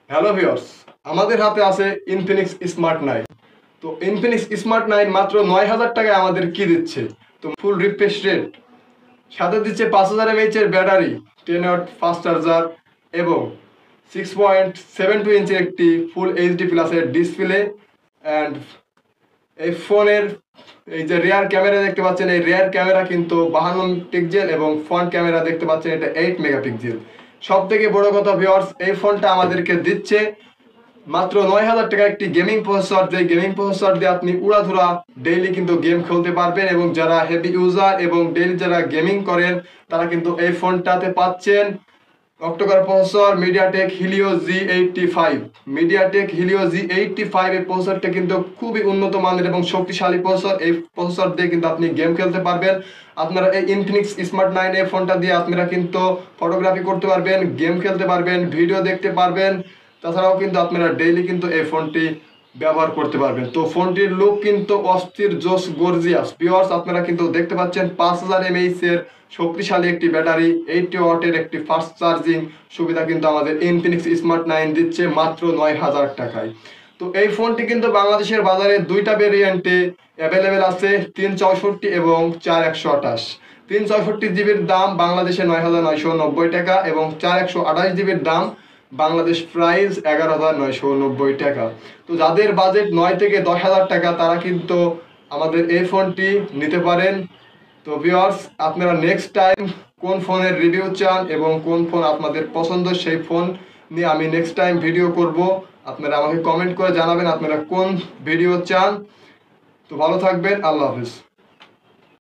Hello viewers, আমাদের হাতে আছে ইনফিনিক্স স্মার্ট 9। তো ইনফিনিক্স স্মার্ট 9 মাত্র 9000 টাকায় আমাদের কি দিচ্ছে? তো ফুল রিফ্রেশ রেট, সাথে দিচ্ছে 5000 mAh এর ব্যাটারি, 10 ওয়াট ফাস্ট চার্জার এবং 6.72 ইঞ্চির একটি ফুল এইচডি প্লাসের ডিসপ্লে। অ্যান্ড এই ফোনের এই যে রিয়ার ক্যামেরা দেখতে পাচ্ছেন, এই রিয়ার ক্যামেরা কিন্তু 52 পিক্সেল এবং ফ্রন্ট ক্যামেরা দেখতে পাচ্ছেন এটা 8 মেগাপিক্সেল। সব থেকে বড় কথা ভিউয়ার্স, এই ফোনটা আমাদেরকে দিচ্ছে মাত্র 9000 টাকা একটি গেমিং প্রসেসর। যে গেমিং প্রসেসর দিয়ে আপনি উড়াধুরা ডেইলি কিন্তু গেম খেলতে পারবেন এবং যারা হেভি ইউজার এবং ডেইলি যারা গেমিং করেন তারা কিন্তু এই ফোনটাতে পাচ্ছেন octa core processor, MediaTek Helio G85। MediaTek Helio G85 এই প্রসেসরটা কিন্তু খুবই উন্নত মানের এবং শক্তিশালী প্রসেসর। এই প্রসেসর দিয়ে কিন্তু আপনি গেম খেলতে পারবেন। আপনারা এই ইনফিনিক্স স্মার্ট 9 এই ফোনটা দিয়ে আপনারা কিন্তু ফটোগ্রাফি করতে পারবেন, গেম খেলতে পারবেন, ভিডিও দেখতে পারবেন। তাছাড়াও কিন্তু আপনারা ডেইলি কিন্তু এই ফোনটি ব্যবহার করতে পারবেন। তো ফোনটির লুক কিন্তু অস্থির জোস গর্জিয়াস। ভিউয়ার্স, আপনারা কিন্তু দেখতে পাচ্ছেন 5000 mAh এর শক্তিশালী একটি ব্যাটারি, 80 ওয়াটের একটি ফাস্ট চার্জিং সুবিধা কিন্তু আমাদের ইনফিনিক্স স্মার্ট 9 দিচ্ছে মাত্র 9000 টাকায়। তো এই ফোনটি কিন্তু বাংলাদেশের বাজারে দুইটা ভেরিয়েন্টে অ্যাভেলেবেল আছে, 364 এবং 4128। 364 জিবির দাম বাংলাদেশে 9990 টাকা এবং 4128 জিবির দাম বাংলাদেশ প্রাইস 11990 টাকা। তো যাদের বাজেট 9 থেকে 10,000 টাকা তারা কিন্তু আমাদের এই ফোনটি নিতে পারেন। তো ভিউয়ার্স, আপনারা নেক্সট টাইম কোন ফোনের রিভিউ চান এবং কোন ফোন আপনাদের পছন্দ সেই ফোন নিয়ে আমি নেক্সট টাইম ভিডিও করব। আপনারা আমাকে কমেন্ট করে জানাবেন আপনারা কোন ভিডিও চান। তো ভালো থাকবেন, আল্লাহ হাফিজ।